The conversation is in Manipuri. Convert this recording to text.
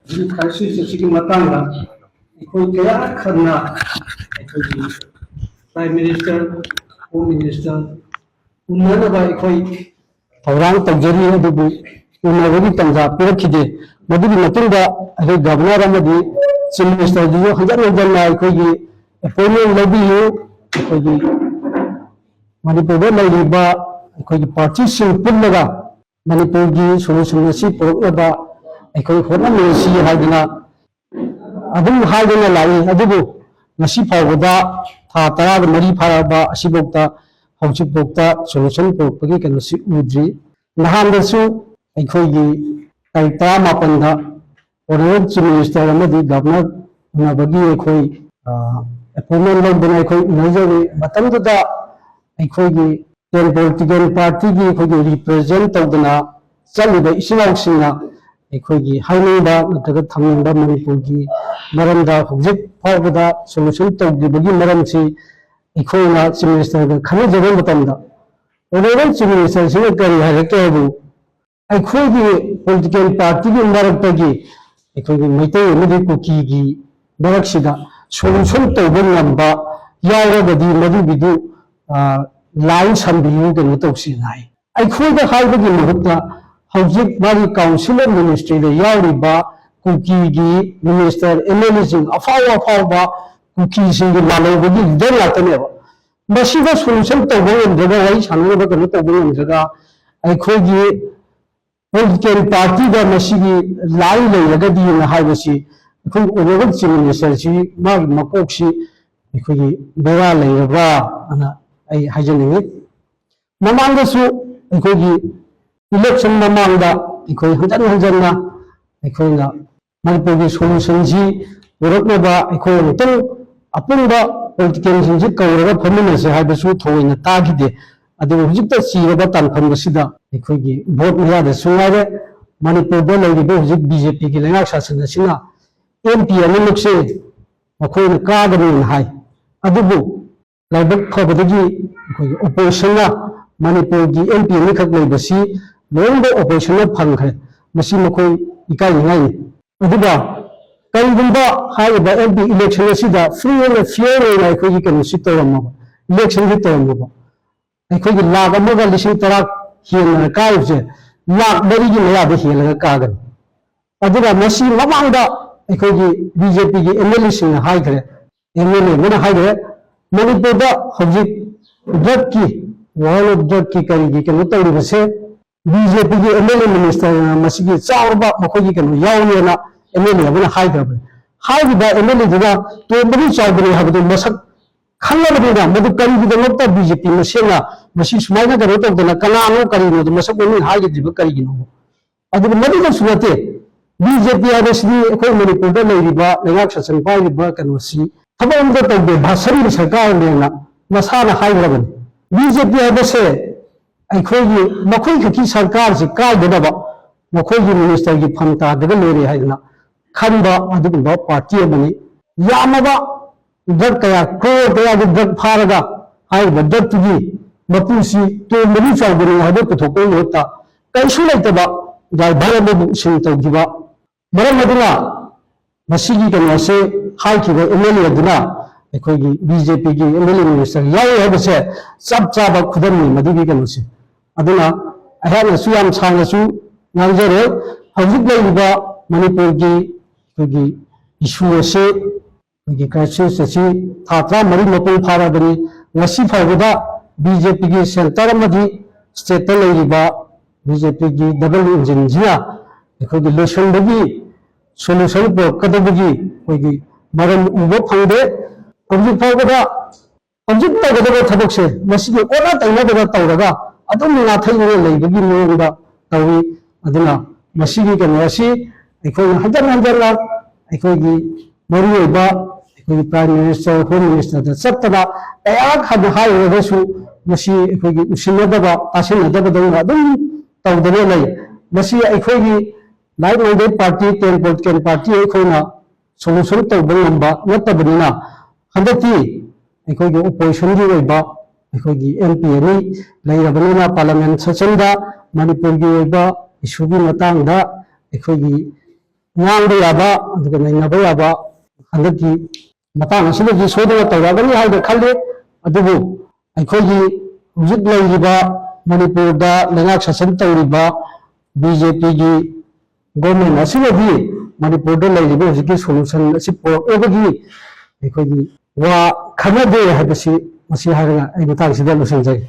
crisis asigi matangda akhoi kaya khanna akhoi prime minister home minister unnanaba akhoi thawrang tawjari adubu unnabagi tanja pirakhide madugi matungda akhoi governor amadi chief minister ji hanjan hanjanna akhoi appointment labiyu akhoi manipur lairiba akhoi party sing pullaga manipur gi solution asi poroknaba akhoi hotnamesi haidina adum haidina lai adubu ngasi phawda tha tara mari pharaba asibokta hौजिकबोक्ता सॉल्यूशन पोपगी कनसी उद्री नहानदसु अखोगी ताइता मापनदा ऑनरेबल चीफ मिनिस्टर अमदी गवर्नर उनबगी अखोई अपॉइंटमेंट लौदना अखोई नजरी मतमदुदा अखोगी पॉलिटिकल पार्टी की अखोगी रिप्रेजेंट तौदना चलिबा इसिनाउसिंगा अखोगी हाइनेबा नतगा थंगबा मणिपुरगी मरमदा हौजिक फावदा सॉल्यूशन तौगिबगी मरमसी इखोना चीफ मिनिस्टर का खने जगह मतमदा ऑनरेबल चीफ मिनिस्टर से करी हरकेबु अखोगी पॉलिटिकल पार्टी की मरक्तगी अखोगी मैते मदि कुकी की मरक्सिदा सॉल्यूशन तौबन नंबा यावगदी मदुबिदु लाइन संबियु के मतौसी नाय अखोगा हाइबगी महत्ता हौजिक बारी काउंसिल ऑफ मिनिस्ट्री दे यावरिबा कुकी की मिनिस्टर एमएलए अफावा कुकी सिंह लालोबगी लीडर लातनेबा मसीदा सॉल्यूशन तौबो जगह वही सानोबा कनो तौबो जगह अखोगी पॉलिटिकल पार्टी दा मसीगी लाई लेरगदी न हाइबसी अखोई ओवरऑल चीफ मिनिस्टर सी माग मकोक्सी अखोगी बेरा लेरबा अना आई हाइजनिंग ममांगसु अखोगी इलेक्शन ममांगदा अखोई हजन हजनना अखोइना मणिपुरगी सॉल्यूशन जी वरकनबा अखोई तंग अपुंबा पॉलिटिकल सिंह कौरगा फमिनसे हाइबसु थोइना तागिदे अदु हुजिकता चीरबा तानफनबसिदा अखोइगी भोट मयादा सुंगारे मणिपुरदा लैरिबा हुजिक बीजेपी की लेंगाक शासनसिना एमपी अनिमुकसे मखोइना कागनी हाइ अदुबु लाइबक फबदगी अखोइगी ओपोजिशनना मणिपुरगी एमपी अनिखक लैबसी लोंबो ओपोजिशनना फंगखरे मसी मखोइ इकाइनाइ अदुबा कईगुंबा हाइबा एमपी इलेक्शन असिदा फ्री एंड फेयर ओइना अखोइगी कनो सितरमबा इलेक्शन की तरमबा अखोइगी लाख अमगा लिसिंग तरा हेन काइबसे लाख मरीगी मयादा हेलगा कागन अदुगा मसी ममांगदा अखोइगी बीजेपी की एमएलए सिंह हाइखरे एमएलए मना हाइखरे मणिपुरदा हौजिक ड्रग की वॉल ऑफ ड्रग की करीगी कनो तौरिबसे बीजेपी की एमएलए मिनिस्टर मसीगी चावरबा मखोइगी कनो यावनेना एमएलए अबना हाइग्रब हाइबा एमएलए दुगा तोबनी चावबनी हाबदु मसक खंगबनिना मदु करीगिदमक्ता बीजेपी मसेना मसी सुमाइना करो तौदना कनानो करीनो मसक बनी हाइगिदिबा करीगिनो अदु मदुदा सुनते बीजेपी आबसनी अखोइ मणिपुरदा लैरिबा लेंगाक शासन पाइरिबा कनोसी थबंदा तौबे भाषण सरकार लेना मसाना हाइग्रबनी बीजेपी आबसे अखोइगी मखोइ खकी सरकार से काइदबा मखोइगी मिनिस्टर की फंता दगा लोरे हाइना खंबा अदुगुंबा पार्टी अमनी यामबा ड्रग कया क्रोर कया की ड्रग फारगा हाइबा ड्रग तुगी मपुसी तो मनी चावबनी हाइबा पुथोको लोता कैसु लेतबा ड्राइवर अमबु सिंह तौगिबा मरम मदुना मसीगी कनोसे हाइकिबा एमएलए अदुना अखोइगी बीजेपी की एमएलए मिनिस्टर यावे हाइबसे सब चाबा खुदमनी मदुगी कनोसे अदुना अहानसु याम सांगसु नांजरे हौजिक लैरिबा मणिपुर की अखोइगी इशू असे अखोइगी क्राइसिस असि थात्रा मरी मपुंग फारबनी ngasi फावदा बीजेपी की सेंटर अमदी स्टेट लैरिबा बीजेपी की डबल इंजन जिया अखोइगी लोसनबगी सॉल्यूशन पोकदबगी अखोइगी मरम उबो फंगदे हौजिक फावदा हौजिक तगदबा थबकसे मसीगी ओना तैनदबा तौरगा अदुम नाथैने लैबगी मोंगदा तौई अदुना मसीगी कनोसी अखोइना हजन हजनना अखोइगी मरुओइबा अखोइगी प्राइम मिनिस्टर होम मिनिस्टर दा चत्तबा कयाक हद हाइरगसु मसी अखोइगी उसिनदबा तासिनदबदंगा अदुम तौदने लै मसी अखोइगी like minded party ten political party अखोइना सॉल्यूशन तौबा ngamba नतबनिना हंदती अखोइगी ओपोजिशन की ओइबा अखोइगी एमपी नि लैरबनिना पार्लियामेंट सेशन दा मणिपुर की ओइबा इशू की मतंगदा अखोइगी ꯉꯥꯡꯕ ꯌꯥꯕ ꯑꯗꯨꯒ ꯅꯩꯅꯕ ꯌꯥꯕ ꯍꯟꯗꯛꯀꯤ ꯃꯇꯥꯡ ꯑꯁꯤꯗꯒꯤ ꯁꯣꯏꯗꯅ ꯇꯧꯔꯒꯅꯤ ꯍꯥꯏꯅ ꯈꯜꯂꯤ ꯑꯗꯨꯕꯨ ꯑꯩꯈꯣꯏꯒꯤ ꯍꯧꯖꯤꯛ ꯂꯩꯔꯤꯕ ꯃꯅꯤꯄꯨꯔꯗ ꯂꯩꯉꯥꯛ ꯁꯥꯁꯟ ꯇꯧꯔꯤꯕ BJPꯒꯤ ꯒꯣꯔꯃꯦꯟ ꯑꯁꯤꯅꯗꯤ ꯃꯅꯤꯄꯨꯔꯗ ꯂꯩꯔꯤꯕ ꯍꯧꯖꯤꯛꯀꯤ ꯁꯣꯂꯨꯁꯟ ꯑꯁꯤ ꯄꯨꯔꯛꯅꯕꯒꯤ ꯑꯩꯈꯣꯏꯒꯤ ꯋꯥ ꯈꯟꯅꯗꯦ ꯍꯥꯏꯕꯁꯤ ꯃꯁꯤ ꯍꯥꯏꯔꯒ ꯑꯩ ꯃꯇꯥꯡꯁꯤꯗ ꯂꯣꯏꯁꯤꯟꯖꯩ